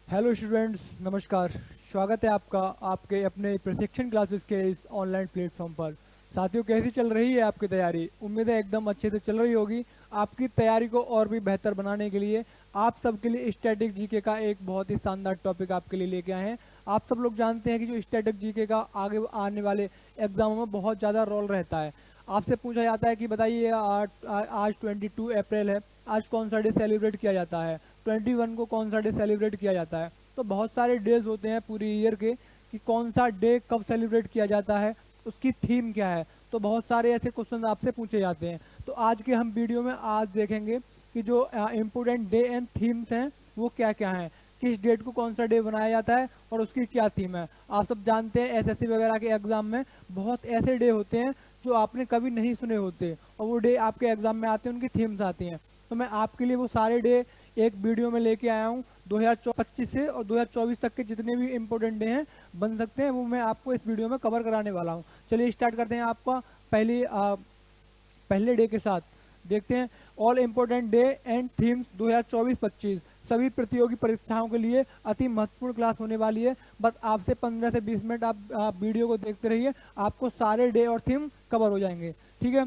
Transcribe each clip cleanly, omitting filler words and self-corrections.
Hello students, नमस्कार। स्वागत है आपका आपके अपने प्रशिक्षण क्लासेस के इस ऑनलाइन प्लेटफॉर्म पर। साथियों, कैसी चल रही है आपकी तैयारी? उम्मीद है एकदम अच्छे से चल रही होगी। आपकी तैयारी को और भी बेहतर बनाने के लिए आप सबके लिए स्टैटिक जीके का एक बहुत ही शानदार टॉपिक आपके लिए लेके आए हैं। आप सब लोग जानते हैं कि जो स्टैटिक जीके का आगे आने वाले एग्जामों में बहुत ज़्यादा रोल रहता है। आपसे पूछा जाता है कि बताइए आज 22 अप्रैल है, आज कौन सा डे सेलिब्रेट किया जाता है, 21 को कौन सा डे सेलिब्रेट किया जाता है। तो बहुत सारे डेज होते हैं पूरी ईयर के कि कौन सा डे कब सेलिब्रेट किया जाता है, उसकी थीम क्या है। तो बहुत सारे ऐसे क्वेश्चन आपसे पूछे जाते हैं। तो आज के हम वीडियो में आज देखेंगे कि जो इम्पोर्टेंट डे एंड थीम्स हैं वो क्या क्या हैं, किस डेट को कौन सा डे बनाया जाता है और उसकी क्या थीम है। आप सब जानते हैं एसएससी वगैरह के एग्जाम में बहुत ऐसे डे होते हैं जो आपने कभी नहीं सुने होते और वो डे आपके एग्जाम में आते हैं, उनकी थीम्स आती हैं। तो मैं आपके लिए वो सारे डे एक वीडियो में लेके आया हूँ। 2025 से और 2024 तक के जितने भी इम्पोर्टेंट डे हैं बन सकते हैं वो मैं आपको इस वीडियो में कवर कराने वाला हूँ। चलिए स्टार्ट करते हैं आपका पहले डे के साथ। देखते हैं all important day and themes 2024-25। सभी प्रतियोगी परीक्षाओं के लिए अति महत्वपूर्ण क्लास होने वाली है। बस आपसे 15 से 20 मिनट आप वीडियो को देखते रहिए, आपको सारे डे और थीम कवर हो जाएंगे। ठीक है,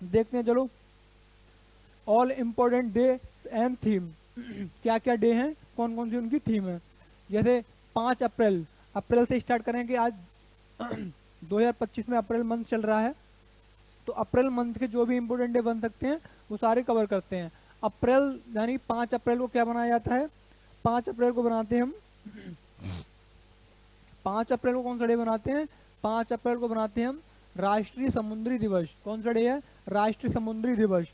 देखते हैं। चलो, all important day and theme क्या क्या डे हैं, कौन कौन सी उनकी थीम है। जैसे 5 अप्रैल, अप्रैल से स्टार्ट करें कि आज 2025 में अप्रैल मंथ चल रहा है, तो अप्रैल मंथ के जो भी इम्पोर्टेंट डे बन सकते हैं वो सारे कवर करते हैं। अप्रैल यानी 5 अप्रैल को क्या बनाया जाता है? 5 अप्रैल को बनाते हैं हम 5 अप्रैल को कौन सा डे बनाते हैं? 5 अप्रैल को बनाते हैं हम राष्ट्रीय समुद्री दिवस। कौन सा डे है? राष्ट्रीय समुद्री दिवस।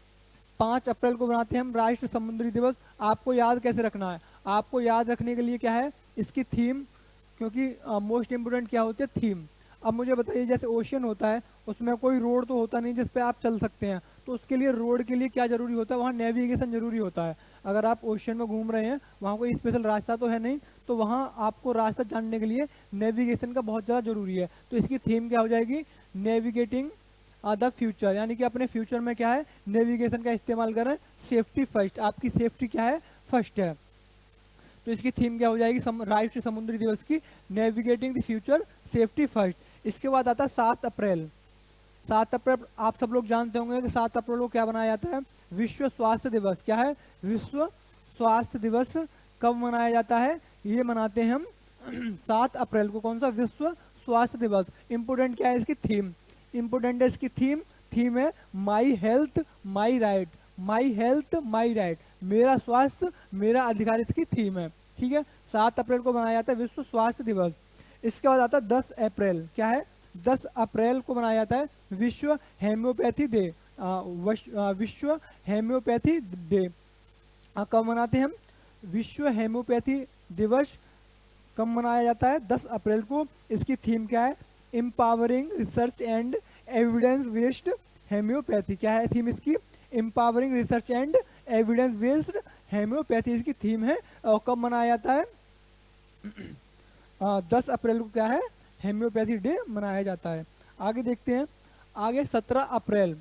5 अप्रैल को बनाते हैं हम राष्ट्रीय समुद्री दिवस। आपको याद कैसे रखना है? आपको याद रखने के लिए क्या है, इसकी थीम, क्योंकि मोस्ट इम्पोर्टेंट क्या होती है? थीम। अब मुझे बताइए, जैसे ओशियन होता है उसमें कोई रोड तो होता नहीं जिस पे आप चल सकते हैं, तो उसके लिए रोड के लिए क्या जरूरी होता है? वहाँ नेविगेशन जरूरी होता है। अगर आप ओशियन में घूम रहे हैं, वहाँ कोई स्पेशल रास्ता तो है नहीं, तो वहाँ आपको रास्ता जानने के लिए नेविगेशन का बहुत ज़्यादा जरूरी है। तो इसकी थीम क्या हो जाएगी? नेविगेटिंग द फ्यूचर, यानी कि अपने फ्यूचर में क्या है, नेविगेशन का इस्तेमाल करें। सेफ्टी फर्स्ट, आपकी सेफ्टी क्या है? फर्स्ट है। तो इसकी थीम क्या हो जाएगी राष्ट्रीय समुद्री दिवस की? Navigating the future, safety first. इसके बाद आता है 7 अप्रैल। 7 अप्रैल आप सब लोग जानते होंगे कि 7 अप्रैल को क्या बनाया जाता है? विश्व स्वास्थ्य दिवस। क्या है? विश्व स्वास्थ्य दिवस। कब मनाया जाता है? ये मनाते हैं हम 7 अप्रैल को। कौन सा? विश्व स्वास्थ्य दिवस। इंपोर्टेंट क्या है इसकी थीम? इंपोर्टेंट है इसकी थीम, थीम है my health my right. My health my right, मेरा स्वास्थ्य मेरा अधिकार, इसकी थीम है। ठीक है, 7 अप्रैल को मनाया जाता है विश्व स्वास्थ्य दिवस। इसके बाद आता है 10 अप्रैल। क्या है? 10 अप्रैल को मनाया जाता है विश्व हेम्योपैथी डे। विश्व हेम्योपैथी डे कब मनाते हैं हम? विश्व हेम्योपैथी दिवस कब मनाया जाता है? 10 अप्रैल को। इसकी थीम क्या है? Empowering research and evidence based homoeopathy. क्या है थीम इसकी? Empowering research and evidence based homoeopathy इसकी थीम है। और कब मनाया जाता है? 10 अप्रैल को क्या है? हेम्योपैथी डे मनाया जाता है। आगे देखते हैं। आगे 17 अप्रैल।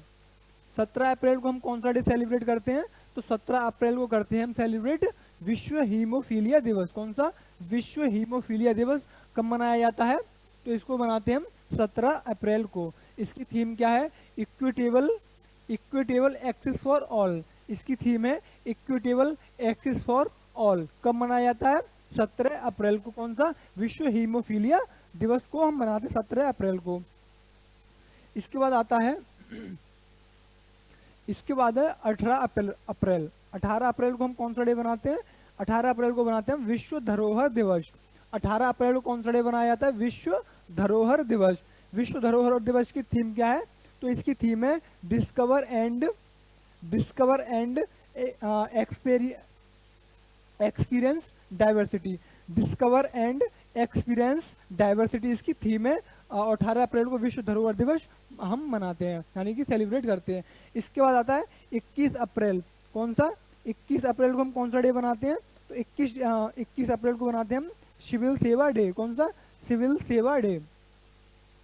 17 अप्रैल को हम कौन सा डे सेलिब्रेट करते हैं? तो 17 अप्रैल को करते हैं हम सेलिब्रेट विश्व हीमोफीलिया दिवस। कौन सा? विश्व हीमोफीलिया दिवस। कब मनाया जाता है? तो इसको मनाते हैं हम 17 अप्रैल को। इसकी थीम क्या है? Equitable equitable access for all. इसकी थीम है इक्विटेबल एक्सेस फॉर ऑल। कब मनाया जाता है? 17 अप्रैल को। कौन सा? विश्व हीमोफीलिया दिवस को हम मनाते हैं 17 अप्रैल को। इसके बाद आता है इसके बाद है 18 अप्रैल। 18 अप्रैल को हम कौन सा डे बनाते हैं? 18 अप्रैल को बनाते हैं विश्व धरोहर दिवस। 18 अप्रैल को कौन सा डे बनाया जाता है? विश्व धरोहर दिवस। विश्व धरोहर दिवस की थीम क्या है? तो इसकी थीम है discover and experience diversity. Discover and experience diversity इसकी थीम है। 18 अप्रैल को विश्व धरोहर दिवस हम मनाते हैं, यानी कि सेलिब्रेट करते हैं। इसके बाद आता है 21 अप्रैल। कौन सा? 21 अप्रैल को हम कौन सा डे बनाते हैं? तो 21 अप्रैल को बनाते हैं हम सिविल सेवा डे। कौन सा? सिविल सेवा डे,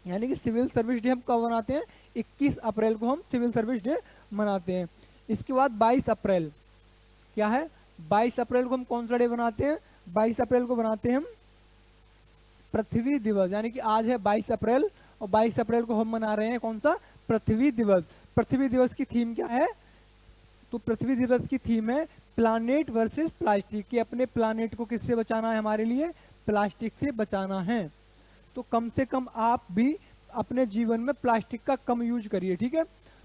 यानी कि सिविल सर्विस डे हम कब मनाते हैं? 21 अप्रैल को हम सिविल सर्विस डे मनाते हैं। इसके बाद 22 अप्रैल। क्या है? 22 अप्रैल को हम कौन सा डे बनाते हैं? 22 अप्रैल को बनाते हैं हम पृथ्वी दिवस, यानी कि आज है 22 अप्रैल और 22 अप्रैल को हम मना रहे हैं कौन सा, पृथ्वी दिवस। पृथ्वी दिवस की थीम क्या है, तो पृथ्वी दिवस की थीम है प्लानेट वर्सेस प्लास्टिक, कि अपने प्लानेट को किससे बचाना है, हमारे लिए प्लास्टिक से बचाना है। तो कम से कम आप भी अपने जीवन में प्लास्टिक का कम यूज करिए, ठीक है।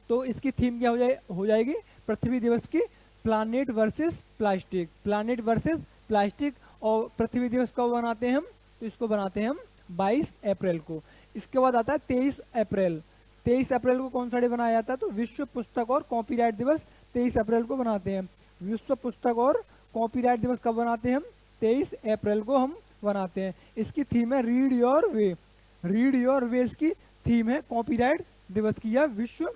तो इसकी थीम क्या हो जाएगी पृथ्वी दिवस की, planet versus plastic, planet versus plastic. और पृथ्वी दिवस कब बनाते हैं हम, तो इसको बनाते हैं हम 22 अप्रैल को। इसके बाद आता है 23 अप्रैल। 23 अप्रैल को कौन सा डे बनाया जाता है, तो विश्व पुस्तक और कॉपीराइट दिवस 23 अप्रैल को बनाते हैं। विश्व पुस्तक और कॉपीराइट दिवस कब बनाते हैं हम, 23 अप्रैल को हम बनाते हैं। इसकी थीम है read your way, read your way इसकी थीम है कॉपीराइट दिवस की या विश्व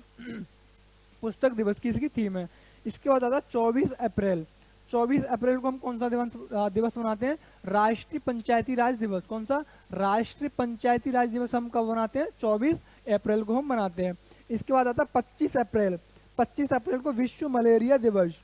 पुस्तक दिवस की इसकी थीम है। इसके बाद आता है 24 अप्रैल। 24 अप्रैल को हम कौन सा दिवस मनाते हैं, राष्ट्रीय पंचायती राज दिवस। कौन सा, राष्ट्रीय पंचायती राज दिवस हम कब मनाते हैं, 24 अप्रैल को हम मनाते हैं। इसके बाद आता है 25 अप्रैल। 25 अप्रैल को विश्व मलेरिया दिवस।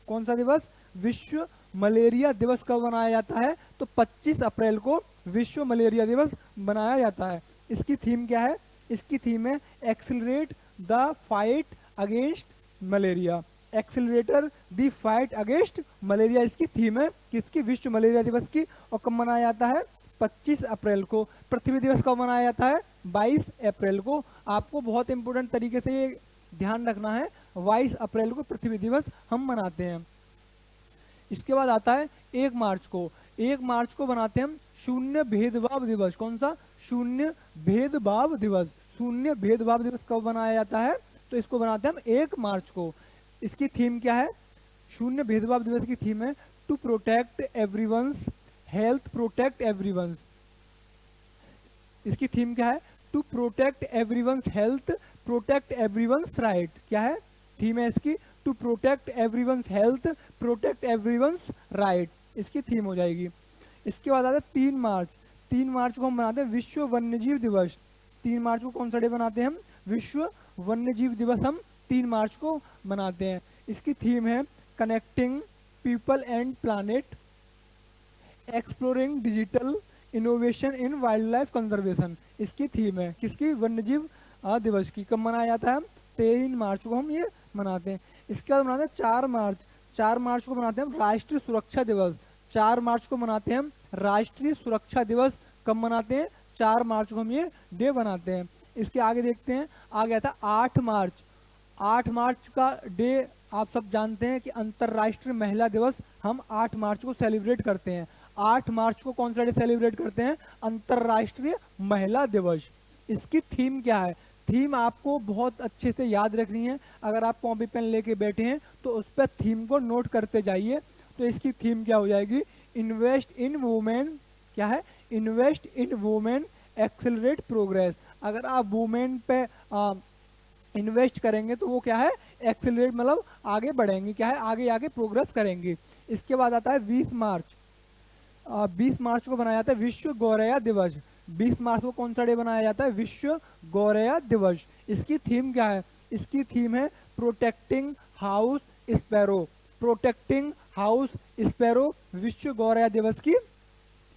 कौन सा दिवस, विश्व मलेरिया दिवस कब मनाया जाता है, तो 25 अप्रैल को विश्व मलेरिया दिवस मनाया जाता है। इसकी थीम क्या है, इसकी थीम है accelerate the fight against malaria, accelerator the fight against malaria इसकी थीम है किसकी, विश्व मलेरिया दिवस की। और कब मनाया जाता है, 25 अप्रैल को। पृथ्वी दिवस कब मनाया जाता है, 22 अप्रैल को। आपको बहुत इंपॉर्टेंट तरीके से ये ध्यान रखना है, 22 अप्रैल को पृथ्वी दिवस हम मनाते हैं। इसके बाद आता है 1 मार्च को। 1 मार्च को बनाते हैं हम शून्य भेदभाव दिवस। कौन सा, शून्य भेदभाव दिवस। शून्य भेदभाव दिवस कब बनाया जाता है, तो इसको बनाते हैं हम 1 मार्च को। इसकी थीम क्या है, शून्य भेदभाव दिवस की थीम है to protect everyone's health, protect everyone's. इसकी थीम क्या है, to protect everyone's health, protect everyone's right. क्या है थीम है इसकी, to protect everyone's health, protect everyone's right इसकी थीम हो जाएगी। इसके बाद आता है 3 मार्च। 3 मार्च को हम बनाते हैं विश्व वन्यजीव दिवस। 3 मार्च को कौन सा डे बनाते हैं हम, विश्व वन्यजीव दिवस हम 3 मार्च को मनाते हैं। इसकी थीम है connecting people and planet, exploring digital innovation in wild life conservation इसकी थीम है किसकी, वन्यजीव दिवस की। कब मनाया जाता है, 3 मार्च को हम ये मनाते हैं। इसके बाद मनाते हैं 4 मार्च। 4 मार्च को मनाते हैं हम राष्ट्रीय सुरक्षा दिवस। 4 मार्च को मनाते हैं हम राष्ट्रीय सुरक्षा दिवस। कब मनाते हैं, 4 मार्च को हम ये डे बनाते हैं। इसके आगे देखते हैं, आगे आता है 8 मार्च। 8 मार्च का डे आप सब जानते हैं कि अंतर्राष्ट्रीय महिला दिवस हम 8 मार्च को सेलिब्रेट करते हैं। 8 मार्च को कौन सा डे सेलिब्रेट करते हैं, अंतर्राष्ट्रीय महिला दिवस। इसकी थीम क्या है, थीम आपको बहुत अच्छे से याद रखनी है। अगर आप कॉपी पेन लेके बैठे हैं तो उस पर थीम को नोट करते जाइए। तो इसकी थीम क्या हो जाएगी, इन्वेस्ट इन वुमेन। क्या है, invest in women accelerate progress. अगर आप वुमेन पे इन्वेस्ट करेंगे तो वो क्या है, एक्सेलरेट मतलब आगे बढ़ेंगे, क्या है आगे आगे प्रोग्रेस करेंगे। इसके बाद आता है 20 मार्च। 20 मार्च को बनाया जाता है विश्व गौरैया दिवस। 20 मार्च को कौन सा डे बनाया जाता है, विश्व गौरैया दिवस। इसकी थीम क्या है, इसकी थीम है protecting house sparrow, protecting house sparrow विश्व गौरैया दिवस की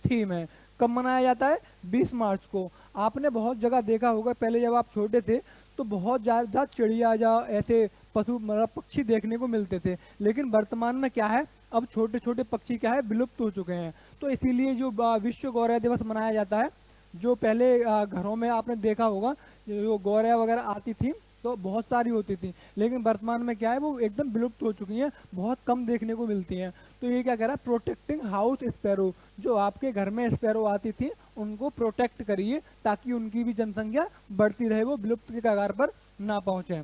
थीम है। कब मनाया जाता है, 20 मार्च को। आपने बहुत जगह देखा होगा, पहले जब आप छोटे थे तो बहुत ज़्यादा चिड़िया या ऐसे पशु मतलब पक्षी देखने को मिलते थे, लेकिन वर्तमान में क्या है, अब छोटे छोटे पक्षी क्या है विलुप्त हो चुके हैं। तो इसीलिए जो विश्व गौरैया दिवस मनाया जाता है, जो पहले घरों में आपने देखा होगा जो गौरैया वगैरह आती थी तो बहुत सारी होती थी, लेकिन वर्तमान में क्या है वो एकदम विलुप्त हो चुकी हैं, बहुत कम देखने को मिलती हैं। तो ये क्या कह रहा है, प्रोटेक्टिंग हाउस स्पैरो, जो आपके घर में स्पैरो आती थी उनको प्रोटेक्ट करिए ताकि उनकी भी जनसंख्या बढ़ती रहे, वो विलुप्त के कगार पर ना पहुंचे।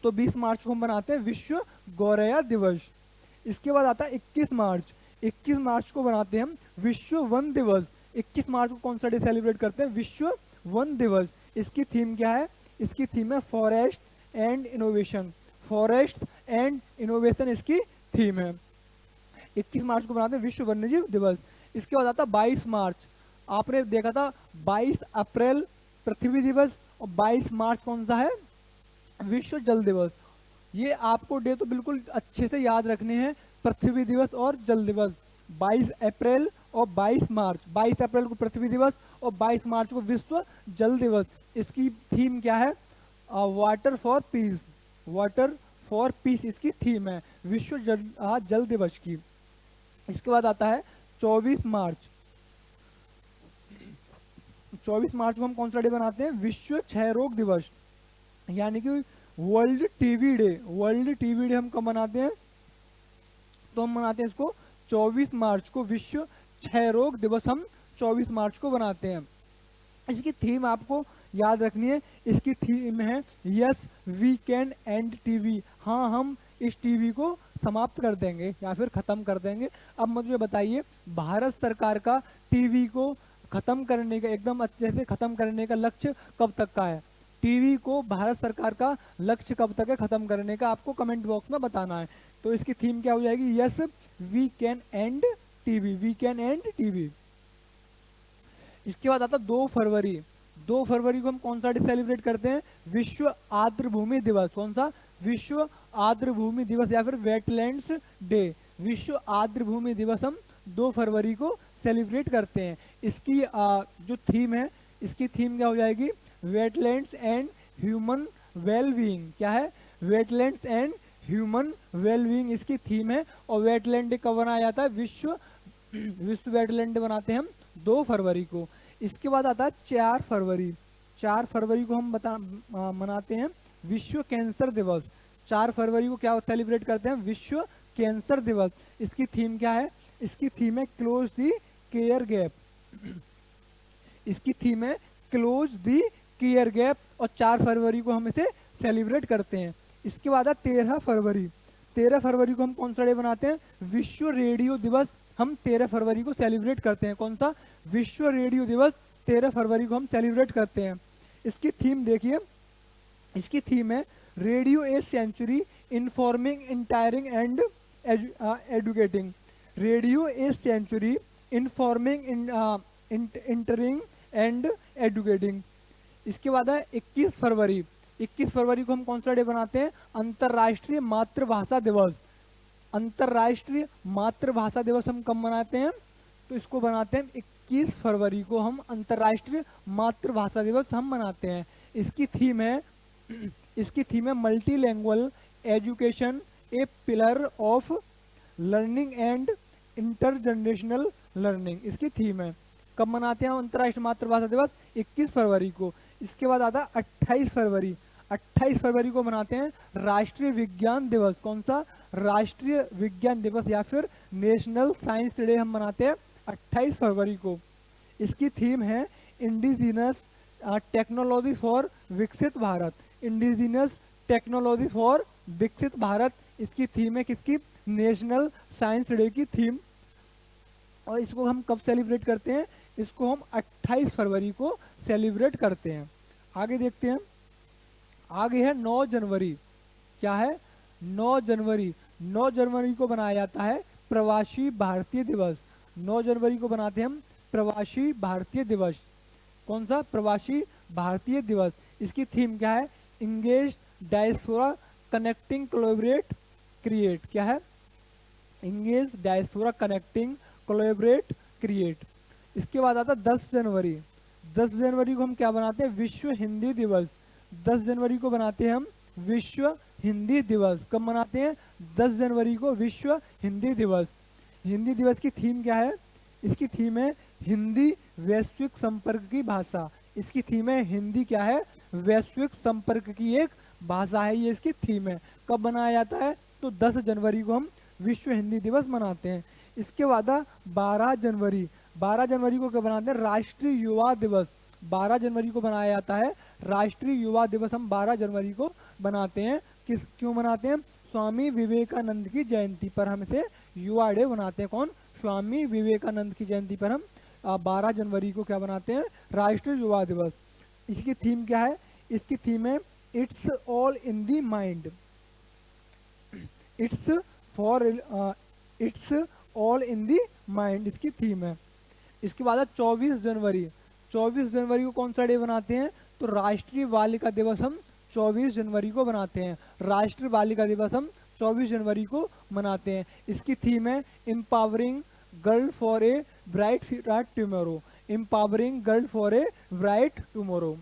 तो 20 मार्च को हम बनाते हैं विश्व गौरैया दिवस। इसके बाद आता है 21 मार्च। 21 मार्च को बनाते हैं हम विश्व वन दिवस। 21 मार्च को कौन सा डे सेलिब्रेट करते हैं, विश्व वन दिवस। इसकी थीम क्या है, इसकी थीम है forest and innovation, forest and innovation इसकी थीम है। 21 मार्च को बनाते हैं विश्व वन्यजीव दिवस। इसके बाद आता है 22 मार्च। आपने देखा था 22 अप्रैल पृथ्वी दिवस और 22 मार्च कौन सा है, विश्व जल दिवस। ये आपको डे तो बिल्कुल अच्छे से याद रखने हैं, पृथ्वी दिवस और जल दिवस। 22 अप्रैल और 22 मार्च, 22 अप्रैल को पृथ्वी दिवस और 22 मार्च को विश्व जल दिवस। इसकी थीम क्या है? Water for piece, water for piece इसकी थीम है विश्व जल दिवस की। इसके बाद आता है 24 मार्च। 24 मार्च को हम कौन सा डे बनाते हैं? विश्व क्षय रोग दिवस, यानी कि world TB day. World TB day हम कब मनाते हैं? तो हम मनाते हैं इसको 24 मार्च को, विश्व क्षय रोग दिवस हम 24 मार्च को बनाते हैं। इसकी थीम आपको याद रखनी है, इसकी थीम है yes we can end TB. हाँ, हम इस टीवी को समाप्त कर देंगे या फिर खत्म कर देंगे। अब मुझे बताइए, भारत सरकार का टीवी को खत्म करने का, एकदम अच्छे से खत्म करने का लक्ष्य कब तक का है? टीवी को भारत सरकार का लक्ष्य कब तक है खत्म करने का? आपको कमेंट बॉक्स में बताना है। तो इसकी थीम क्या हो जाएगी? Yes we can end TB, we can end TB. इसके बाद आता 2 फरवरी। 2 फरवरी को हम कौन सा डे सेलिब्रेट करते हैं? विश्व आर्द्र भूमि दिवस। कौन सा? विश्व आर्द्र भूमि दिवस या फिर वेटलैंड्स डे। विश्व आर्द्र भूमि दिवस हम 2 फरवरी को सेलिब्रेट करते हैं। इसकी जो थीम है, इसकी थीम क्या हो जाएगी? Wetlands and human wellbeing. क्या है? वेटलैंड्स एंड ह्यूमन वेलबींग इसकी थीम है। और वेटलैंड डे कब मनाया जाता है? विश्व वेटलैंड डे बनाते हैं हम 2 फरवरी को। इसके बाद आता है 4 फरवरी। 4 फरवरी को हम मनाते हैं विश्व कैंसर दिवस। 4 फरवरी को क्या सेलिब्रेट करते हैं? विश्व कैंसर दिवस। इसकी थीम क्या है? इसकी थीम है क्लोज द केयर गैप। इसकी थीम है क्लोज द केयर गैप और 4 फरवरी को हम इसे सेलिब्रेट करते हैं। इसके बाद 13 फरवरी। 13 फरवरी को हम कौन सा डे बनाते हैं? विश्व रेडियो दिवस हम 13 फरवरी को सेलिब्रेट करते हैं। कौन सा? विश्व रेडियो दिवस 13 फरवरी को हम सेलिब्रेट करते हैं। इसकी थीम देखिए, इसकी थीम है radio a century informing, entertaining and educating. Radio a century informing, entertaining and educating. इसके बाद है 21 फरवरी। 21 फरवरी को हम कौन सा डे बनाते हैं? अंतर्राष्ट्रीय मातृभाषा दिवस। अंतर्राष्ट्रीय मातृभाषा दिवस हम कब मनाते हैं? तो इसको बनाते हैं 21 फरवरी को हम अंतर्राष्ट्रीय मातृभाषा दिवस हम मनाते हैं। इसकी थीम है, इसकी थीम है multilanguage education a pillar of learning and intergenerational learning. इसकी थीम है। कब मनाते हैं अंतर्राष्ट्रीय मातृभाषा दिवस? 21 फरवरी को। इसके बाद आता है 28 फरवरी। 28 फरवरी को मनाते हैं राष्ट्रीय विज्ञान दिवस। कौन सा? राष्ट्रीय विज्ञान दिवस या फिर नेशनल साइंस डे हम मनाते हैं 28 फरवरी को। इसकी थीम है इंडिजिनस टेक्नोलॉजी फॉर विकसित भारत। इंडिजिनस टेक्नोलॉजी फॉर विकसित भारत इसकी थीम है किसकी? नेशनल साइंस डे की थीम। और इसको हम कब सेलिब्रेट करते हैं? इसको हम 28 फरवरी को सेलिब्रेट करते हैं। आगे देखते हैं, आगे है 9 जनवरी। क्या है? 9 जनवरी। 9 जनवरी को बनाया जाता है प्रवासी भारतीय दिवस। 9 जनवरी को बनाते हैं हम प्रवासी भारतीय दिवस। कौन सा? प्रवासी भारतीय दिवस। इसकी थीम क्या है? Engage diaspora connecting collaborate create. क्या है? Engage diaspora connecting collaborate create. इसके बाद आता 10 जनवरी। 10 जनवरी को हम क्या बनाते हैं? विश्व हिंदी दिवस। 10 जनवरी को बनाते हैं हम विश्व हिंदी दिवस। कब मनाते हैं? 10 जनवरी को विश्व हिंदी दिवस। हिंदी दिवस की थीम क्या है? इसकी थीम है हिंदी वैश्विक संपर्क की भाषा। इसकी थीम है हिंदी क्या है? वैश्विक संपर्क की एक भाषा है, ये इसकी थीम है। कब बनाया जाता है? तो 10 जनवरी को हम विश्व हिंदी दिवस मनाते हैं। इसके बाद 12 जनवरी। 12 जनवरी को क्या बनाते हैं? राष्ट्रीय युवा दिवस। 12 जनवरी को बनाया जाता है राष्ट्रीय युवा दिवस। हम 12 जनवरी को बनाते हैं। क्यों मनाते हैं? स्वामी विवेकानंद की जयंती पर हम इसे युवा डे बनाते हैं। कौन? स्वामी विवेकानंद की जयंती पर हम 12 जनवरी को क्या बनाते हैं? राष्ट्रीय युवा दिवस। इसकी थीम क्या है? इसकी थीम है it's all in the mind. It's all in the mind इसकी थीम है। इसके बाद 24 जनवरी। 24 जनवरी को कौन सा डे बनाते हैं? तो राष्ट्रीय बालिका दिवस हम 24 जनवरी को बनाते हैं। राष्ट्रीय बालिका दिवस हम 24 जनवरी को मनाते हैं। इसकी थीम है empowering girl for a bright tomorrow, empowering girl for a bright tomorrow.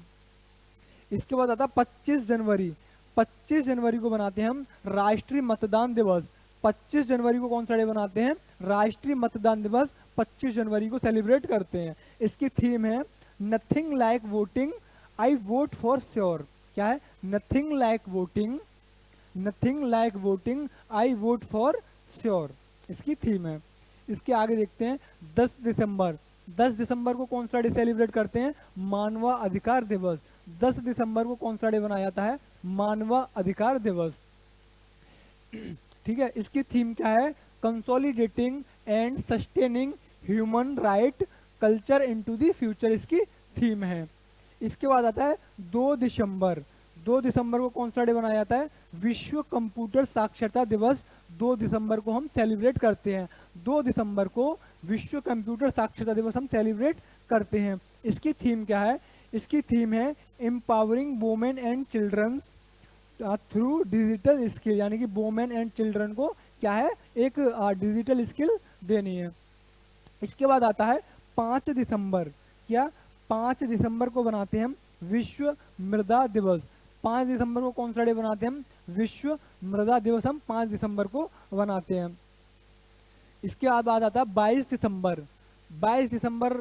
इसके बाद आता 25 जनवरी। 25 जनवरी को बनाते हैं हम राष्ट्रीय मतदान दिवस। 25 जनवरी को कौन सा डे बनाते हैं? राष्ट्रीय मतदान दिवस 25 जनवरी को सेलिब्रेट करते हैं। इसकी थीम है nothing like voting, I vote for sure. क्या है? Nothing like voting, nothing like voting, I vote for sure, इसकी थीम है। इसके आगे देखते हैं 10 दिसंबर। 10 दिसंबर को कौन सा डे सेलिब्रेट करते हैं? मानव अधिकार दिवस। 10 दिसंबर को कौन सा डे बनाया जाता है? मानव अधिकार दिवस। ठीक है, इसकी थीम क्या है? Consolidating and sustaining human right culture into the future, इसकी थीम है। इसके बाद आता है 2 दिसंबर। 2 दिसंबर को कौन सा डे बनाया जाता है? विश्व कंप्यूटर साक्षरता दिवस 2 दिसंबर को हम सेलिब्रेट करते हैं। 2 दिसंबर को विश्व कंप्यूटर साक्षरता दिवस हम सेलिब्रेट करते हैं। इसकी थीम क्या है? इसकी थीम है empowering women and children through digital skill, यानी कि वुमेन एंड चिल्ड्रन को क्या है? एक डिजिटल स्किल देनी है। इसके बाद आता है 5 दिसंबर। क्या? 5 दिसंबर को बनाते हैं हम विश्व मृदा दिवस। 5 दिसंबर को कौन सा डे बनाते हैं हम? विश्व मृदा दिवस हम 5 दिसंबर को बनाते हैं। इसके बाद आता है 22 दिसंबर। 22 दिसंबर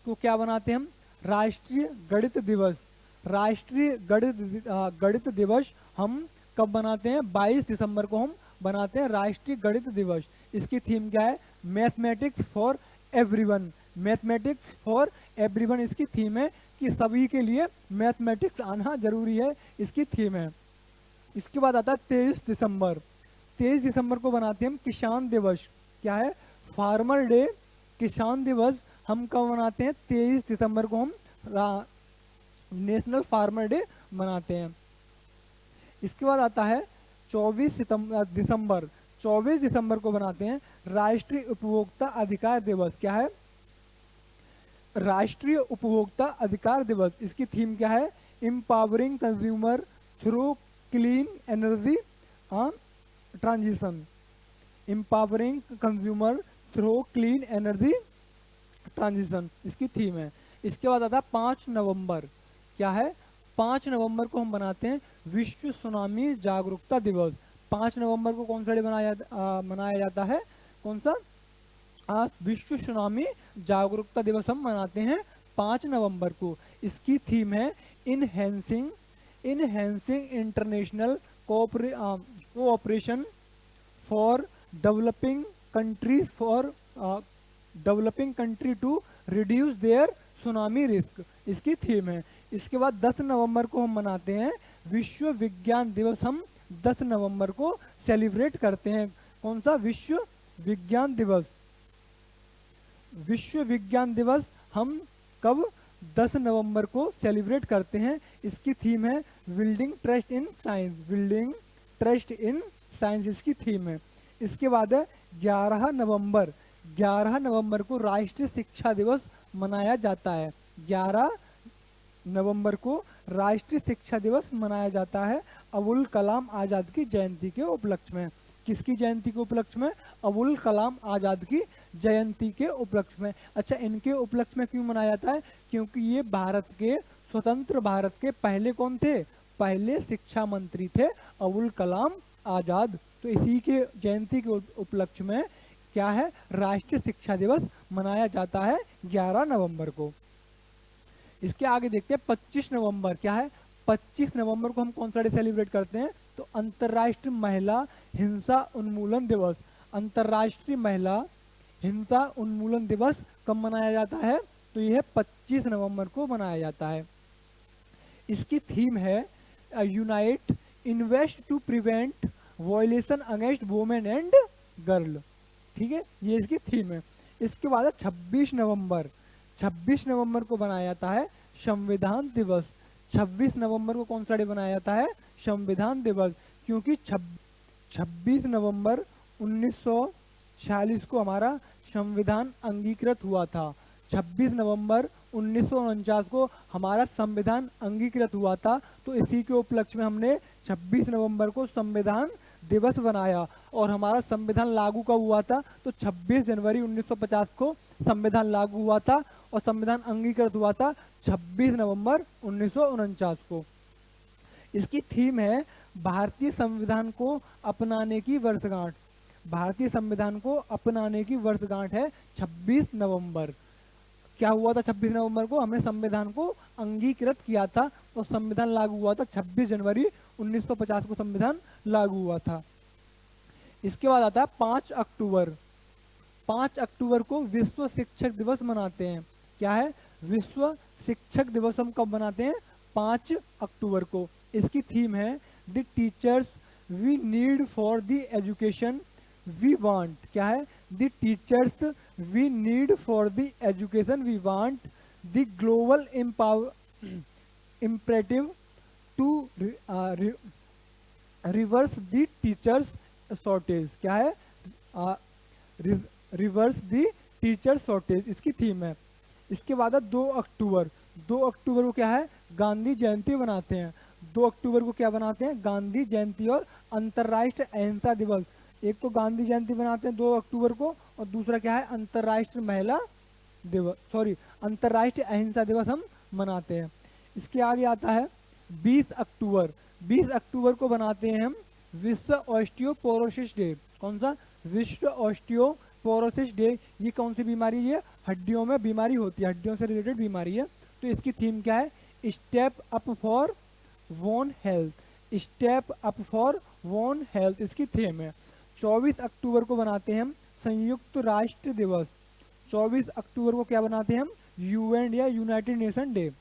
को क्या बनाते हैं हम? राष्ट्रीय गणित दिवस। राष्ट्रीय गणित दिवस हम कब बनाते हैं? 22 दिसंबर को हम बनाते हैं राष्ट्रीय गणित दिवस। इसकी थीम क्या है? Mathematics for everyone. Mathematics for everyone इसकी थीम है कि सभी के लिए मैथमेटिक्स आना जरूरी है, इसकी थीम है। इसके बाद आता है 23 दिसंबर। 23 दिसंबर को बनाते हैं हम किसान दिवस। क्या है? Farmer day. किसान दिवस हम कब मनाते हैं? 23 दिसंबर को हम नेशनल फार्मर डे मनाते हैं। इसके बाद आता है 24 दिसंबर। 24 दिसंबर को बनाते हैं राष्ट्रीय उपभोक्ता अधिकार दिवस। क्या है? राष्ट्रीय उपभोक्ता अधिकार दिवस। इसकी थीम क्या है? Empowering consumer through clean energy transition. Empowering consumer through clean energy transition, इसकी थीम है। इसके बाद आता है 5 नवंबर। क्या है? 5 नवंबर को हम बनाते हैं विश्व सुनामी जागरूकता दिवस। 5 नवंबर को कौन सा डे मनाया जाता है? कौन सा? विश्व सुनामी जागरूकता दिवस हम मनाते हैं 5 नवंबर को। इसकी थीम है enhancing international cooperation for developing country to reduce their tsunami risk, इसकी थीम है। इसके बाद 10 नवंबर को हम मनाते हैं विश्व विज्ञान दिवस। हम 10 नवंबर को सेलिब्रेट करते हैं। कौन सा? विश्व विज्ञान दिवस। विश्व विज्ञान दिवस हम कब? 10 नवंबर को सेलिब्रेट करते हैं। इसकी थीम है building trust in science. Building trust in science इसकी थीम है। इसके बाद है 11 नवंबर। 11 नवंबर को राष्ट्रीय शिक्षा दिवस मनाया जाता है। 11 नवंबर को राष्ट्रीय शिक्षा दिवस मनाया जाता है अबुल कलाम आज़ाद की जयंती के उपलक्ष्य में। किसकी जयंती के उपलक्ष्य में? अबुल कलाम आज़ाद की जयंती के उपलक्ष्य में। अच्छा, इनके उपलक्ष्य में क्यों मनाया जाता है? क्योंकि ये स्वतंत्र भारत के पहले कौन थे? पहले शिक्षा मंत्री थे अबुल कलाम आज़ाद। तो इसी के जयंती के उपलक्ष्य में क्या है? राष्ट्रीय शिक्षा दिवस मनाया जाता है 11 नवंबर को। इसके आगे देखते हैं 25 नवंबर। क्या है? 25 नवंबर को हम कौन सा डे सेलिब्रेट करते हैं? तो अंतर्राष्ट्रीय महिला हिंसा उन्मूलन दिवस। अंतर्राष्ट्रीय महिला हिंसा उन्मूलन दिवस कब मनाया जाता है? तो यह 25 नवंबर को मनाया जाता है। इसकी थीम है unite invest to prevent violation against women and girl. ठीक है, ये इसकी थीम है। इसके बाद है 26 नवंबर। 26 नवंबर को बनाया जाता है संविधान दिवस। 26 नवंबर को कौन सा डे बनाया जाता है? संविधान दिवस। क्योंकि 26 नवंबर 1946 को हमारा संविधान अंगीकृत हुआ था। 26 नवंबर 1949 को हमारा संविधान अंगीकृत हुआ था। तो इसी के उपलक्ष्य में हमने 26 नवंबर को संविधान दिवस बनाया और हमारा संविधान लागू कब हुआ था, तो 26 जनवरी 1950 को संविधान लागू हुआ था और संविधान अंगीकृत हुआ था 26 नवंबर 1949 को। इसकी थीम है भारतीय संविधान को अपनाने की वर्षगांठ। भारतीय संविधान को अपनाने की वर्षगांठ है 26 नवंबर। क्या हुआ था 26 नवंबर को, हमने संविधान को अंगीकृत किया था और संविधान लागू हुआ था 26 जनवरी 1950 को संविधान लागू हुआ था। इसके बाद आता है 5 अक्टूबर। 5 अक्टूबर को विश्व शिक्षक दिवस मनाते हैं। क्या है, विश्व शिक्षक दिवस हम कब मनाते हैं, 5 अक्टूबर को। इसकी थीम है the teachers we need for the education we want. क्या है, the teachers we need for the education we want, the global imperative to reverse the teachers shortage. क्या है, रिवर्स द टीचर शॉर्टेज, इसकी theme है। इसके बाद है 2 अक्टूबर। 2 अक्टूबर को क्या है, गांधी जयंती बनाते हैं। 2 अक्टूबर को क्या बनाते हैं, गांधी जयंती और अंतर्राष्ट्रीय अहिंसा दिवस। एक तो गांधी जयंती बनाते हैं 2 अक्टूबर को और दूसरा क्या है, अंतर्राष्ट्रीय महिला दिवस, सॉरी अंतर्राष्ट्रीय अहिंसा दिवस हम मनाते हैं। इसके आगे आता है 20 अक्टूबर। 20 अक्टूबर को बनाते हैं हम विश्व ऑस्टियोपोरोसिस डे। कौन सा, विश्व ऑस्टियोपोरोसिस डे। ये कौन सी बीमारी है, हड्डियों में बीमारी होती है, हड्डियों से रिलेटेड बीमारी है। तो इसकी थीम क्या है, स्टेप अप फॉर वोन हेल्थ। स्टेप अप फॉर वोन हेल्थ, इसकी थीम है। 24 अक्टूबर को बनाते हैं हम संयुक्त राष्ट्र दिवस। 24 अक्टूबर को क्या बनाते हैं हम, यूएन या यूनाइटेड नेशन डे।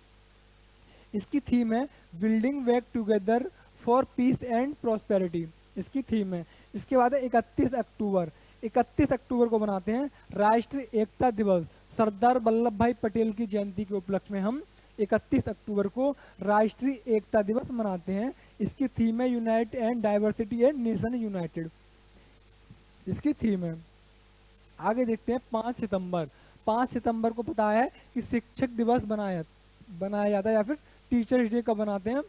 इसकी थीम है building back together for piece and prosperity, इसकी थीम है। इसके बाद है 31 अक्टूबर। 31 अक्टूबर को बनाते हैं राष्ट्रीय एकता दिवस। सरदार वल्लभ भाई पटेल की जयंती के उपलक्ष्य में हम 31 अक्टूबर को राष्ट्रीय एकता दिवस मनाते हैं। इसकी थीम है unite and diversity and nation United, इसकी थीम है। आगे देखते हैं 5 सितंबर। 5 सितंबर को पता है कि शिक्षक दिवस बनाया जाता है या फिर टीचर्स डे कब बनाते हैं,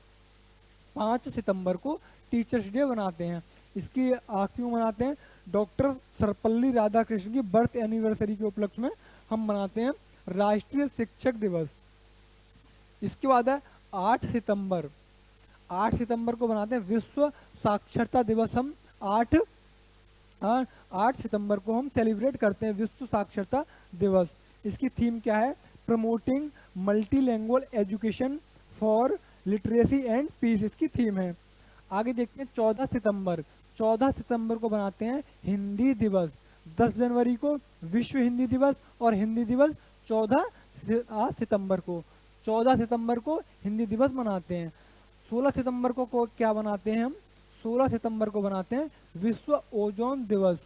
5 सितंबर को टीचर्स डे बनाते हैं। इसकी क्यों मनाते हैं, डॉक्टर सर्वपल्ली राधाकृष्णन की बर्थ एनिवर्सरी के उपलक्ष्य में हम मनाते हैं राष्ट्रीय शिक्षक दिवस। इसके बाद है 8 सितंबर। 8 सितंबर को बनाते हैं विश्व साक्षरता दिवस। हम 8 सितंबर को हम सेलिब्रेट करते हैं विश्व साक्षरता दिवस। इसकी थीम क्या है, promoting multilanguage education for literacy and peace, इसकी थीम है। आगे देखते हैं 14 सितंबर। 14 सितंबर को बनाते हैं हिंदी दिवस। 10 जनवरी को विश्व हिंदी दिवस और हिंदी दिवस 14 सितंबर को। 14 सितंबर को हिंदी दिवस मनाते हैं। 16 सितंबर को क्या बनाते हैं हम, 16 सितंबर को बनाते हैं विश्व ओजोन दिवस।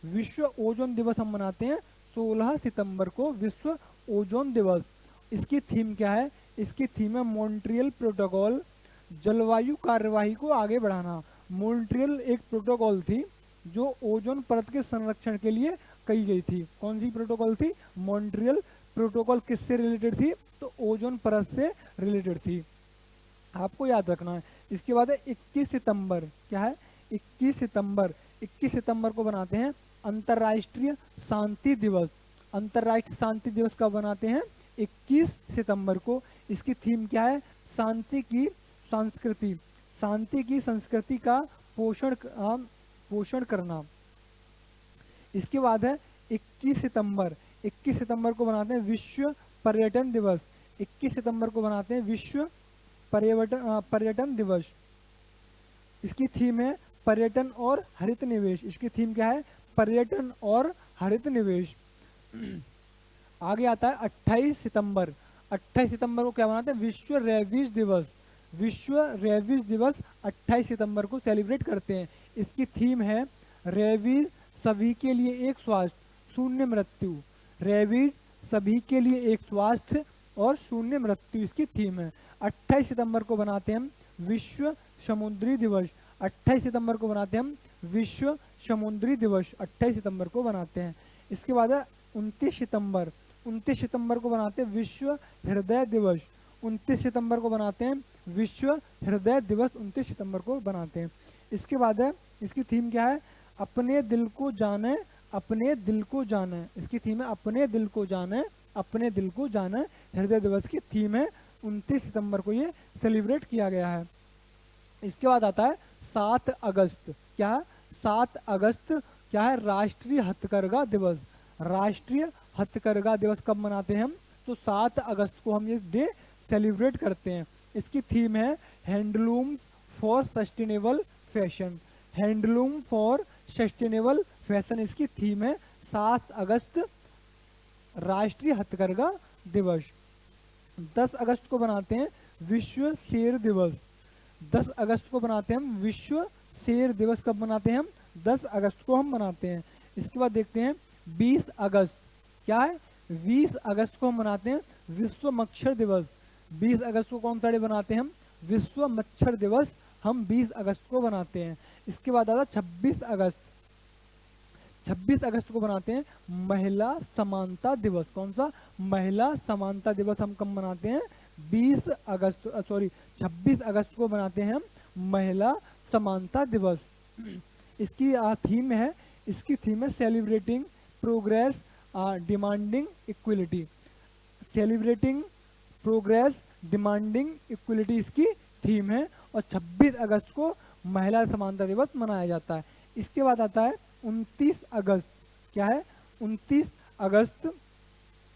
विश्व ओजोन दिवस हम मनाते हैं 16 सितंबर को, विश्व ओजोन दिवस। इसकी थीम क्या है, इसकी थीम है मॉन्ट्रियल प्रोटोकॉल, जलवायु कार्यवाही को आगे बढ़ाना। मॉन्ट्रियल एक प्रोटोकॉल थी जो ओजोन परत के संरक्षण के लिए कही गई थी। कौन सी प्रोटोकॉल थी, मॉन्ट्रियल प्रोटोकॉल। किससे रिलेटेड थी, तो ओजोन परत से रिलेटेड थी, आपको याद रखना है। इसके बाद है 21 सितंबर। क्या है, 21 सितंबर। 21 सितंबर को बनाते हैं अंतर्राष्ट्रीय शांति दिवस। अंतर्राष्ट्रीय शांति दिवस कब बनाते हैं, 21 सितंबर को। इसकी थीम क्या है, शांति की संस्कृति, शांति की संस्कृति का पोषण करना। इसके बाद है 21 सितंबर। 21 सितंबर को बनाते हैं विश्व पर्यटन दिवस। 21 सितंबर को बनाते हैं विश्व पर्यटन दिवस। इसकी थीम है पर्यटन और हरित निवेश। इसकी थीम क्या है, पर्यटन और हरित निवेश। आगे आता है 28 सितंबर। 28 सितंबर को क्या बनाते हैं, विश्व रेबीज दिवस। विश्व रेबीज दिवस 28 सितंबर को सेलिब्रेट करते हैं। इसकी थीम है रेबीज सभी के लिए एक स्वास्थ्य शून्य मृत्यु। रेबीज सभी के लिए एक स्वास्थ्य और शून्य मृत्यु, इसकी थीम है। 28 सितंबर को बनाते हैं हम विश्व समुद्री दिवस। 28 सितंबर को बनाते हैं हम विश्व समुद्री दिवस, 28 सितंबर को बनाते हैं। इसके बाद है 29 सितंबर। 29 सितंबर को बनाते हैं विश्व हृदय दिवस। 29 सितंबर को बनाते हैं विश्व हृदय दिवस, 29 सितंबर को बनाते हैं। इसके बाद है, इसकी थीम क्या है, अपने दिल को जाने, अपने दिल को जाने। इसकी थीम है अपने दिल को जाने, अपने दिल को जाने। हृदय दिवस की थीम है, 29 सितंबर को ये सेलिब्रेट किया गया है। इसके बाद आता है 7 अगस्त। क्या है 7 अगस्त? क्या है, राष्ट्रीय हथकरघा दिवस। राष्ट्रीय हथकरघा दिवस कब मनाते हैं हम? तो 7 अगस्त को हम ये डे सेलिब्रेट करते हैं। इसकी थीम है handloom for sustainable fashion. Handloom for sustainable fashion इसकी थीम है। 7 अगस्त राष्ट्रीय हथकरघा दिवस। 10 अगस्त को बनाते हैं विश्व शेर दिवस। 10 अगस्त को बनाते हैं हम विश्व शेर दिवस। कब मनाते हैं हम? 10 अगस्त को हम मनाते हैं। इसके बाद देखते हैं 20 अगस्त। क्या है, 20 अगस्त को हम मनाते हैं विश्व मच्छर दिवस। 20 अगस्त को कौन सा डे बनाते हैं हम? विश्व मच्छर दिवस हम 20 अगस्त को बनाते हैं। इसके बाद आता 26 अगस्त। 26 अगस्त को बनाते हैं महिला समानता दिवस। कौन सा? महिला समानता दिवस हम कब मनाते हैं? 20 अगस्त, सॉरी 26 अगस्त को बनाते हैं हम महिला समानता दिवस। इसकी थीम है, इसकी थीम है celebrating progress demanding equality. Celebrating progress demanding equality इसकी थीम है, और 26 अगस्त को महिला समानता दिवस मनाया जाता है। इसके बाद आता है 29 अगस्त। क्या है, 29 अगस्त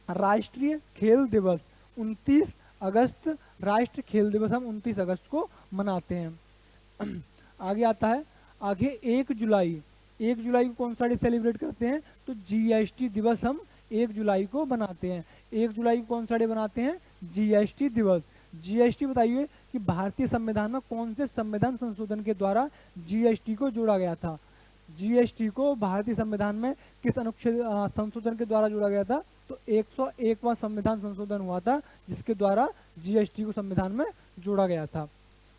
राष्ट्रीय खेल दिवस। 29 अगस्त राष्ट्रीय खेल दिवस हम 29 अगस्त को मनाते हैं। आगे आता है, आगे 1 जुलाई। 1 जुलाई को कौन सा डे सेलिब्रेट करते हैं? तो जीएसटी दिवस हम 1 जुलाई को बनाते हैं। 1 जुलाई को कौन सा डे बनाते हैं? जीएसटी दिवस। जीएसटी बताइए कि भारतीय संविधान में कौन से संविधान संशोधन के द्वारा जीएसटी को जोड़ा गया था? जीएसटी को भारतीय संविधान में किस अनुच्छेद संशोधन के द्वारा जोड़ा गया था? तो 101वां संविधान संशोधन हुआ था, जिसके द्वारा जीएसटी को संविधान में जोड़ा गया था।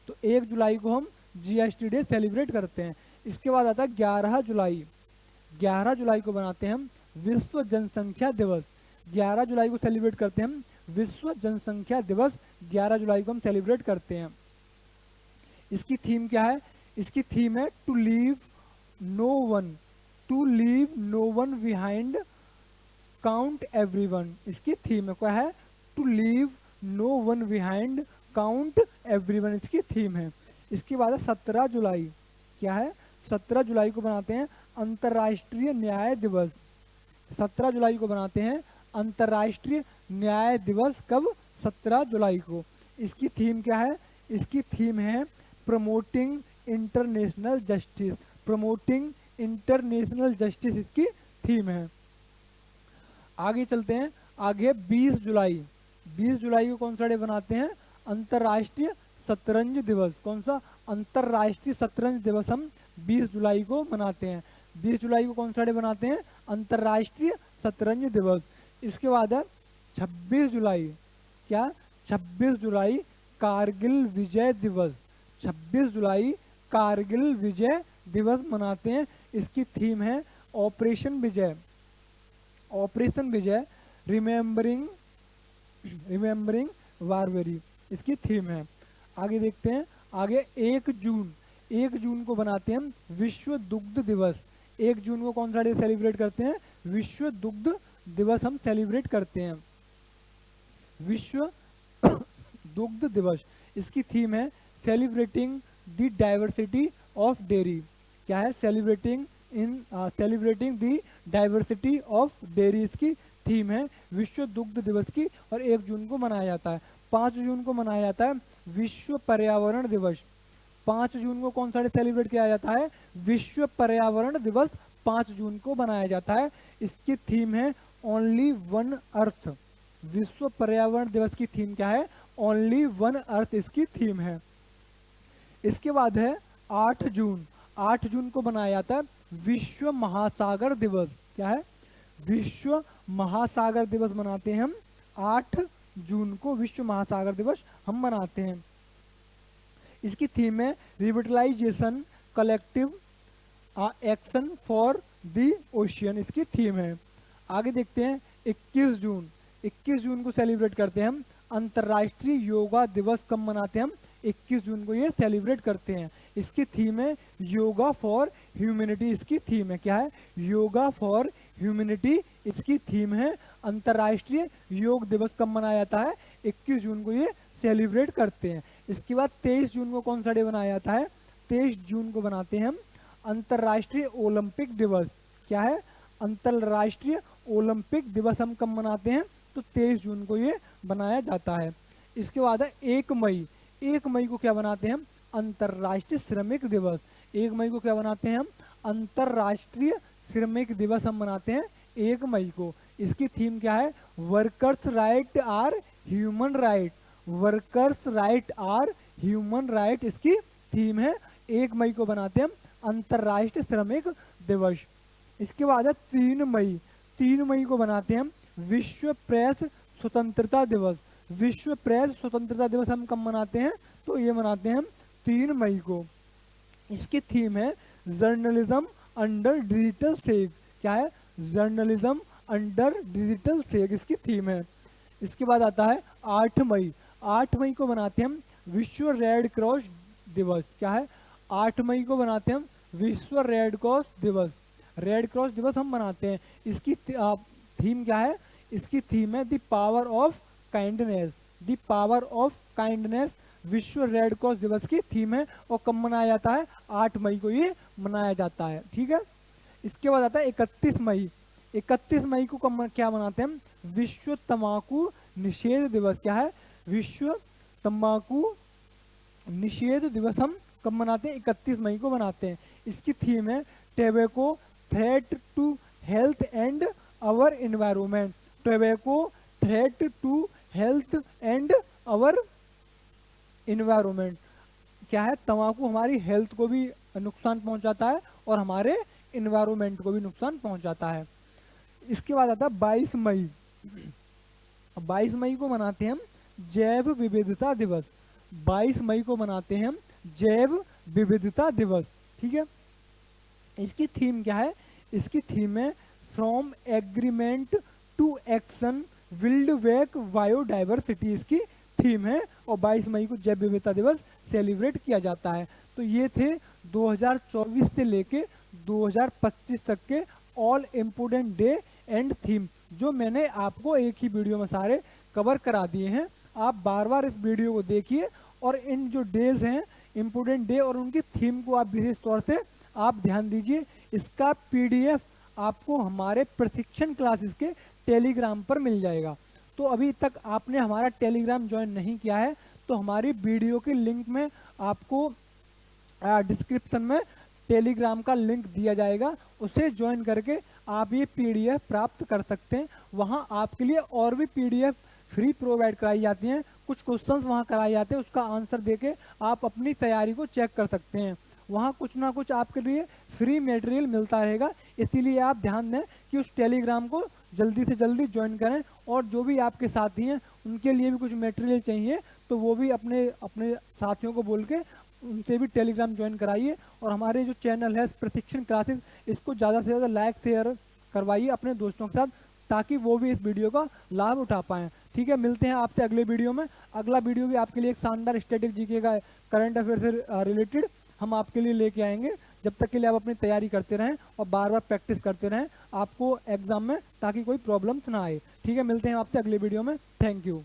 तो 1 जुलाई को हम जीएसटी डे सेलिब्रेट करते हैं। इसके बाद आता है 11 जुलाई। 11 जुलाई को बनाते हैं हम विश्व जनसंख्या दिवस। 11 जुलाई को सेलिब्रेट करते हैं हम विश्व जनसंख्या दिवस। 11 जुलाई को हम सेलिब्रेट करते हैं। इसकी थीम क्या है? इसकी थीम है to leave no one, to leave no one behind, count everyone. इसकी थीम है, क्या है? To leave no one behind, count everyone इसकी थीम है। इसके बाद 17 जुलाई। क्या है, 17 जुलाई को बनाते हैं अंतर्राष्ट्रीय न्याय दिवस। 17 जुलाई को बनाते हैं अंतर्राष्ट्रीय न्याय दिवस। कब? 17 जुलाई को। इसकी थीम क्या है? इसकी थीम है promoting international justice. Promoting international justice इसकी थीम है। आगे चलते हैं, आगे 20 जुलाई। 20 जुलाई को कौन सा डे बनाते हैं? अंतर्राष्ट्रीय शतरंज दिवस। कौन सा? अंतर्राष्ट्रीय शतरंज दिवस हम 20 जुलाई को मनाते हैं। 20 जुलाई को कौन सा डे बनाते हैं? अंतर्राष्ट्रीय शतरंज दिवस। इसके बाद है 26 जुलाई। क्या? 26 जुलाई कारगिल विजय दिवस। 26 जुलाई कारगिल विजय दिवस मनाते हैं। इसकी थीम है ऑपरेशन विजय। ऑपरेशन विजय रिमेम्बरिंग, रिमेम्बरिंग वारवेरी इसकी थीम है। आगे देखते हैं, आगे 1 जून। 1 जून को बनाते हैं हम विश्व दुग्ध दिवस। 1 जून को कौन सा डे सेलिब्रेट करते हैं? विश्व दुग्ध दिवस हम सेलिब्रेट करते हैं। विश्व दुग्ध दिवस। इसकी थीम है celebrating the diversity of dairy. क्या है? Celebrating the diversity of dairy इसकी थीम है विश्व दुग्ध दिवस की, और 1 जून को मनाया जाता है। 5 जून को मनाया जाता है विश्व पर्यावरण दिवस। 5 जून को कौन सा डे सेलिब्रेट किया जाता है? विश्व पर्यावरण दिवस 5 जून को बनाया जाता है। इसकी थीम है ओनली वन अर्थ। विश्व पर्यावरण दिवस की थीम क्या है? ओनली वन अर्थ इसकी थीम है। इसके बाद है 8 जून। 8 जून को बनाया जाता है विश्व महासागर दिवस। क्या है? विश्व महासागर दिवस मनाते हैं हम 8 जून को। विश्व महासागर दिवस हम मनाते हैं। इसकी थीम है revitalization collective action for the ocean इसकी थीम है। आगे देखते हैं 21 जून। 21 जून को सेलिब्रेट करते हैं हम अंतर्राष्ट्रीय योगा दिवस। कब मनाते हैं हम? 21 जून को ये सेलिब्रेट करते हैं। इसकी थीम है योगा फॉर ह्यूमैनिटी। इसकी थीम है क्या है? योगा फॉर ह्यूमैनिटी इसकी थीम है। अंतर्राष्ट्रीय योग दिवस कब मनाया जाता है? 21 जून को ये सेलिब्रेट करते हैं। इसके बाद 23 जून को कौन सा डे बनाया जाता है? 23 जून को बनाते हैं हम अंतर्राष्ट्रीय ओलंपिक दिवस। क्या है? अंतर्राष्ट्रीय ओलंपिक दिवस हम कब मनाते हैं? तो 23 जून को ये बनाया जाता है। इसके बाद है 1 मई। 1 मई को क्या बनाते हैं हम? अंतर्राष्ट्रीय श्रमिक दिवस। 1 मई को क्या बनाते हैं हम? अंतर्राष्ट्रीय श्रमिक दिवस हम मनाते हैं 1 मई को। इसकी थीम क्या है? Workers right are human right. Workers right are human right इसकी थीम है। 1 मई को बनाते हैं हम अंतर्राष्ट्रीय श्रमिक दिवस। इसके बाद है 3 मई। 3 मई को बनाते हैं हम विश्व प्रेस स्वतंत्रता दिवस। विश्व प्रेस स्वतंत्रता दिवस हम कब मनाते हैं? तो ये मनाते हैं हम 3 मई को। इसकी थीम है जर्नलिज्म अंडर डिजिटल सेग। क्या है? जर्नलिज्म अंडर डिजिटल सेग इसकी थीम है। इसके बाद आता है 8 मई। 8 मई को बनाते हैं हम विश्व रेड क्रॉस दिवस। क्या है? 8 मई को बनाते हैं हम विश्व रेड क्रॉस दिवस। रेड क्रॉस दिवस हम मनाते हैं। इसकी थीम क्या है? इसकी थीम है the power of kindness. The power of kindness विश्व रेड क्रॉस दिवस की थीम है। और कब मनाया जाता है? 8 मई को ये मनाया जाता है। ठीक है। इसके बाद आता है 31 मई। 31 मई को क्या मनाते हैं हम? विश्व तंबाकू निषेध दिवस। क्या है? विश्व तंबाकू निषेध दिवस हम कब मनाते हैं? 31 मई को मनाते हैं। इसकी थीम है tobacco threat to health and our environment. Tobacco threat to health and our environment. क्या है? तंबाकू हमारी हेल्थ को भी नुकसान पहुंचाता है और हमारे एनवायरनमेंट को भी नुकसान पहुंचाता है। इसके बाद आता है 22 मई। 22 मई को मनाते हैं हम जैव विविधता दिवस। 22 मई को मनाते हैं हम जैव विविधता दिवस। ठीक है। इसकी थीम क्या है? इसकी थीम है from agreement to action build back biodiversity इसकी थीम है। और 22 मई को जैव विविधता दिवस सेलिब्रेट किया जाता है। तो ये थे 2024 से लेके 2025 तक के all important day and theme जो मैंने आपको एक ही वीडियो में सारे कवर करा दिए हैं। आप बार बार इस वीडियो को देखिए और इन जो डेज हैं इम्पोर्टेंट डे और उनकी थीम को आप विशेष तौर से आप ध्यान दीजिए। इसका PDF आपको हमारे प्रशिक्षण क्लासेस के टेलीग्राम पर मिल जाएगा। तो अभी तक आपने हमारा टेलीग्राम ज्वाइन नहीं किया है तो हमारी वीडियो के लिंक में आपको डिस्क्रिप्शन में टेलीग्राम का लिंक दिया जाएगा। उसे ज्वाइन करके आप ये PDF प्राप्त कर सकते हैं। वहाँ आपके लिए और भी PDF फ्री प्रोवाइड कराई जाती हैं। कुछ क्वेश्चंस वहाँ कराए जाते हैं, उसका आंसर देके आप अपनी तैयारी को चेक कर सकते हैं। वहाँ कुछ ना कुछ आपके लिए फ्री मटेरियल मिलता रहेगा। इसीलिए आप ध्यान दें कि उस टेलीग्राम को जल्दी से जल्दी ज्वाइन करें। और जो भी आपके साथी हैं उनके लिए भी कुछ मटेरियल चाहिए तो वो भी अपने अपने साथियों को बोल के उनसे भी टेलीग्राम ज्वाइन कराइए। और हमारे जो चैनल है प्रशिक्षण क्लासेस इसको ज़्यादा से ज़्यादा लाइक शेयर करवाइए अपने दोस्तों के साथ ताकि वो भी इस वीडियो का लाभ उठा पाएँ। ठीक है। मिलते हैं आपसे अगले वीडियो में। अगला वीडियो भी आपके लिए एक शानदार स्टैटिक जीके का करंट अफेयर से रिलेटेड हम आपके लिए लेके आएंगे। जब तक के लिए आप अपनी तैयारी करते रहें और बार बार प्रैक्टिस करते रहें आपको एग्जाम में ताकि कोई प्रॉब्लम्स ना आए। ठीक है। मिलते हैं आपसे अगले वीडियो में। Thank you.